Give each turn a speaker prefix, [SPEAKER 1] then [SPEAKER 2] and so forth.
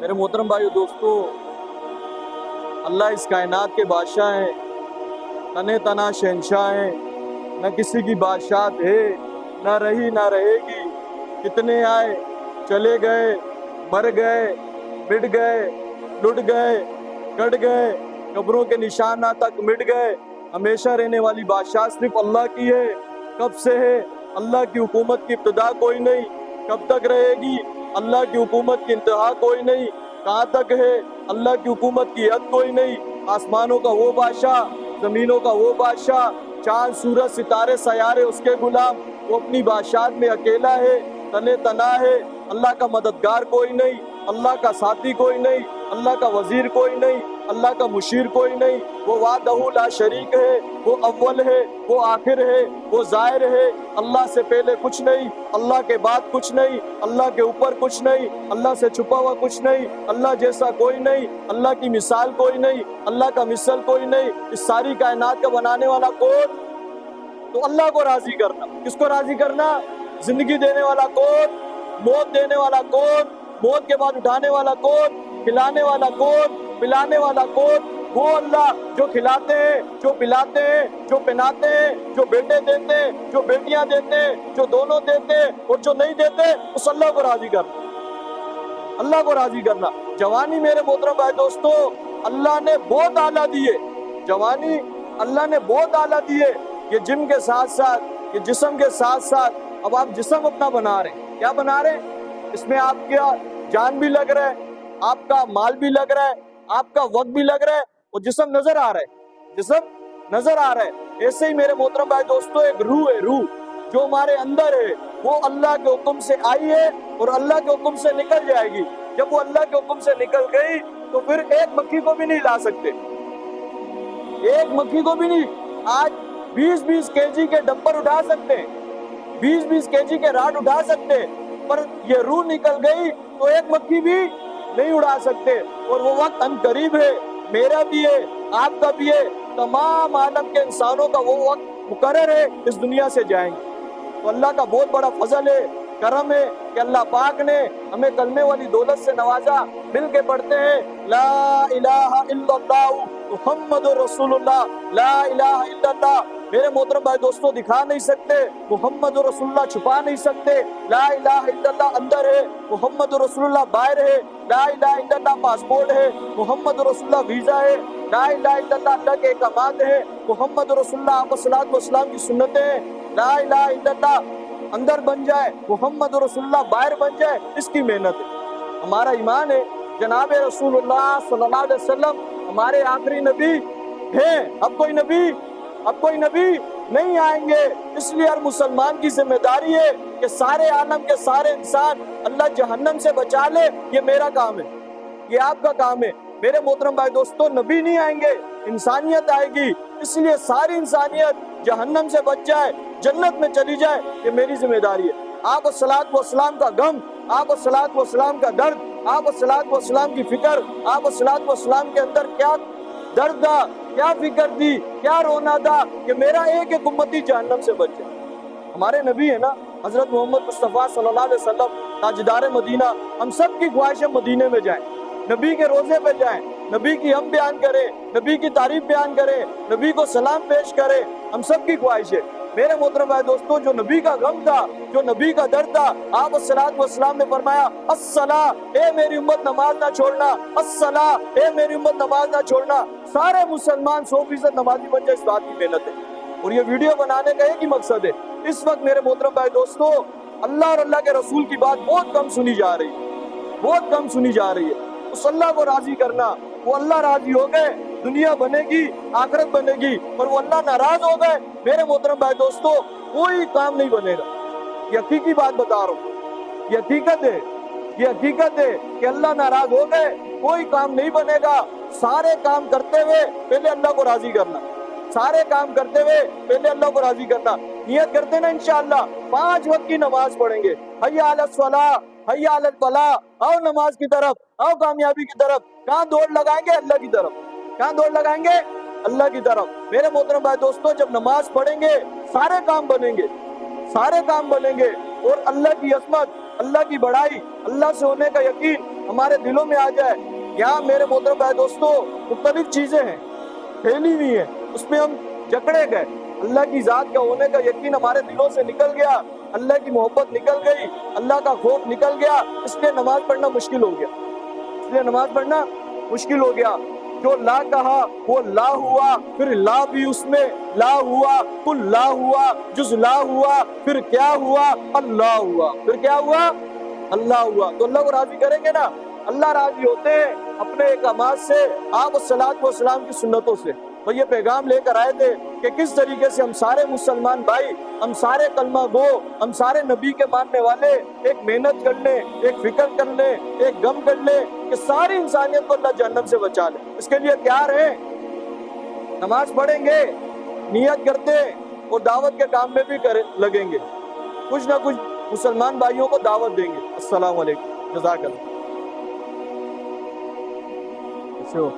[SPEAKER 1] میرے محترم بھائیو دوستو، اللہ اس کائنات کے بادشاہ ہیں، تنے تنا شہنشاہ ہیں، نہ کسی کی بادشاہت ہے، نہ رہی نہ رہے گی۔ کتنے آئے چلے گئے، مر گئے، مٹ گئے، لٹ گئے، کٹ گئے، قبروں کے نشانات تک مٹ گئے۔ ہمیشہ رہنے والی بادشاہ صرف اللہ کی ہے۔ کب سے ہے؟ اللہ کی حکومت کی ابتدا کوئی نہیں، کب تک رہے گی؟ اللہ کی حکومت کی انتہا کوئی نہیں، کہاں تک ہے؟ اللہ کی حکومت کی حد کوئی نہیں۔ آسمانوں کا وہ بادشاہ، زمینوں کا وہ بادشاہ، چاند سورج ستارے سیارے اس کے غلام، وہ اپنی بادشاہت میں اکیلا ہے، تنے تنا ہے۔ اللہ کا مددگار کوئی نہیں، اللہ کا ساتھی کوئی نہیں، اللہ کا وزیر کوئی نہیں، اللہ کا مشیر کوئی نہیں۔ وہ وحدہ لا شریک ہے، وہ اول ہے، وہ آخر ہے، وہ ظاہر ہے۔ اللہ سے پہلے کچھ نہیں، اللہ کے بعد کچھ نہیں، اللہ کے اوپر کچھ نہیں، اللہ سے چھپا ہوا کچھ نہیں، اللہ جیسا کوئی نہیں، اللہ کی مثال کوئی نہیں، اللہ کا مثل کوئی نہیں۔ اس ساری کائنات کا بنانے والا کون؟ تو اللہ کو راضی کرنا۔ کس کو راضی کرنا؟ زندگی دینے والا کون؟ موت دینے والا کون؟ موت کے بعد اٹھانے والا کون؟ کھلانے والا کون؟ پلانے والا کون؟ وہ اللہ جو کھلاتے ہیں، جو پلاتے ہیں، جو پہناتے ہیں، جو بیٹے دیتے ہیں، جو بیٹیاں دیتے ہیں، جو دونوں دیتے ہیں اور جو نہیں دیتے، اس اللہ کو راضی کرنا۔ اللہ کو راضی کرنا۔ جوانی میرے محترم بھائی دوستو، اللہ نے بہت اعلیٰ دیے۔ جوانی اللہ نے بہت اعلیٰ دیے۔ یہ جسم کے ساتھ ساتھ، یہ جسم کے ساتھ ساتھ اب آپ جسم اپنا بنا رہے ہیں۔ کیا بنا رہے ہیں؟ اس میں آپ کا جان بھی لگ رہا ہے، آپ کا مال بھی لگ رہا ہے، آپ کا وقت بھی لگ رہا ہے، اور جسم نظر آ رہا ہے، جسم نظر آ رہا ہے۔ ایسے ہی میرے محترم بھائی دوستو، ایک روح ہے، روح جو ہمارے اندر ہے، وہ اللہ کے حکم سے آئی ہے اور اللہ کے حکم سے نکل جائے گی۔ جب وہ اللہ کے حکم سے نکل گئی تو پھر ایک مکھی کو بھی نہیں لا سکتے، ایک مکھی کو بھی نہیں۔ آج 20-20 kg کے ڈمپر اٹھا سکتے ہیں، 20-20 kg کے راڈ اٹھا سکتے ہیں، پر یہ روح نکل گئی تو ایک مکھی بھی نہیں اڑا سکتے۔ اور وہ وقت ان قریب ہے، میرا بھی ہے، آپ کا بھی ہے، تمام عالم کے انسانوں کا وہ وقت مقرر ہے، اس دنیا سے جائیں گے۔ تو اللہ کا بہت بڑا فضل ہے، کرم ہے کہ اللہ پاک نے ہمیں کلمے والی دولت سے نوازا۔ مل کے پڑھتے ہیں لا الہ الا اللہ محمد رسول اللہ، لا الہ الا اللہ۔ میرے محترم بھائی دوستو، دکھا نہیں سکتے، محمد رسول اللہ چھپا نہیں سکتے۔ لا الہ الا اللہ اندر ہے، محمد رسول اللہ باہر ہے۔ لا الہ الا اللہ پاسپورٹ ہے، محمد رسول اللہ ویزا ہے۔ لا الہ الا اللہ اللہ کے احکامات ہیں، محمد رسول اللہ علیہ الصلوۃ والسلام کی سنتیں ہیں۔ لا الہ الا اللہ اندر بن جائے، محمد رسول اللہ باہر بن جائے، اس کی محنت ہے۔ ہمارا ایمان ہے جناب رسول اللہ صلی اللہ علیہ وسلم ہمارے آخری نبی ہیں۔ اب کوئی نبی نہیں آئیں گے، اس لیے ہر مسلمان کی ذمہ داری ہے کہ سارے عالم کے سارے انسان اللہ جہنم سے بچا لے۔ یہ میرا کام ہے، یہ آپ کا کام ہے۔ میرے محترم بھائی دوستو، نبی نہیں آئیں گے، انسانیت آئے گی، اس لیے ساری انسانیت جہنم سے بچ جائے، جنت میں چلی جائے، یہ میری ذمہ داری ہے۔ آپ الصلاۃ والسلام کا غم، آپ الصلاۃ والسلام کا درد، آپ الصلاۃ والسلام کی فکر، آپ الصلاۃ والسلام کے اندر کیا درد تھا، کیا فکر تھی، کیا رونا تھا کہ میرا ایک ایک امتی جہنم سے بچ جائے۔ ہمارے نبی ہے نا حضرت محمد مصطفیٰ صلی اللہ علیہ وسلم، تاجدار مدینہ، ہم سب کی خواہش ہے مدینے میں جائیں، نبی کے روزے پہ جائیں، نبی کی ہم بیان کریں، نبی کی تعریف بیان کریں، نبی کو سلام پیش کریں، ہم سب کی خواہش ہے۔ میرے محترم بھائی دوستو، جو نبی کا غم تھا، جو نبی کا درد تھا، آپ الصلاۃ والسلام نے فرمایا الصلاۃ، اے میری امت نماز نہ چھوڑنا، الصلاۃ، اے میری امت نماز نہ چھوڑنا۔ سارے مسلمان 100% نمازی بن جائے، اس بات کی محنت ہے، اور یہ ویڈیو بنانے کا ایک ہی مقصد ہے۔ اس وقت میرے محترم بھائی دوستو، اللہ اور اللہ کے رسول کی بات بہت کم سنی جا رہی ہے، بہت کم سنی جا رہی ہے۔ اس اللہ کو راضی کرنا، وہ اللہ راضی ہو گئے، دنیا بنے گی، آخرت بنے گی، اور وہ اللہ ناراض ہو گئے، میرے محترم بھائی دوستو، کوئی کام نہیں بنے گا۔ یہ حقیقی بات بتا رہا ہوں، یہ حقیقت ہے، یہ حقیقت ہے کہ اللہ ناراض ہو گئے، کوئی کام نہیں بنے گا۔ سارے کام کرتے ہوئے پہلے اللہ کو راضی کرنا، سارے کام کرتے ہوئے پہلے اللہ کو راضی کرنا۔ نیت کرتے نا انشاءاللہ 5 وقت کی نماز پڑھیں گے، حی علی الصلاۃ، حی علی الفلاح، آؤ نماز کی طرف، آؤ کامیابی کی طرف۔ کہاں دوڑ لگائیں گے؟ اللہ کی طرف۔ کہاں دوڑ لگائیں گے؟ اللہ کی طرف۔ میرے محترم بھائی دوستو، جب نماز پڑھیں گے سارے کام بنیں گے، سارے کام بنیں گے، اور اللہ کی عظمت، اللہ کی بڑائی، اللہ سے ہونے کا یقین ہمارے دلوں میں آ جائے. یہاں میرے محترم بھائی دوستو مختلف چیزیں ہیں پھیلی ہوئی ہیں, اس میں ہم جکڑے گئے. اللہ کی ذات کا ہونے کا یقین ہمارے دلوں سے نکل گیا, اللہ کی محبت نکل گئی, اللہ کا خوف نکل گیا, اس لیے نماز پڑھنا مشکل ہو گیا. مشکل ہو گیا. جو لا کہا وہ لا ہوا, پھر لا بھی اس میں لا ہوا, کل لا ہوا, جز لا ہوا, پھر کیا ہوا, اللہ ہوا. پھر کیا ہوا؟ اللہ ہوا. تو اللہ کو راضی کریں گے نا. اللہ راضی ہوتے ہیں اپنے احکامات سے, آپ الصلاۃ والسلام کی سنتوں سے. وہ یہ پیغام لے کر آئے تھے کہ کس طریقے سے ہم سارے مسلمان بھائی, ہم سارے کلمہ گو, ہم سارے نبی کے ماننے والے ایک محنت کر لیں, ایک فکر کر لیں, ایک غم کر لیں کہ ساری انسانیت کو اللہ جہنم سے بچا لے. اس کے لیے تیار ہیں, نماز پڑھیں گے, نیت کرتے اور دعوت کے کام میں بھی لگیں گے, کچھ نہ کچھ مسلمان بھائیوں کو دعوت دیں گے. السلام علیکم, جزاک اللہ. کیسے ہو؟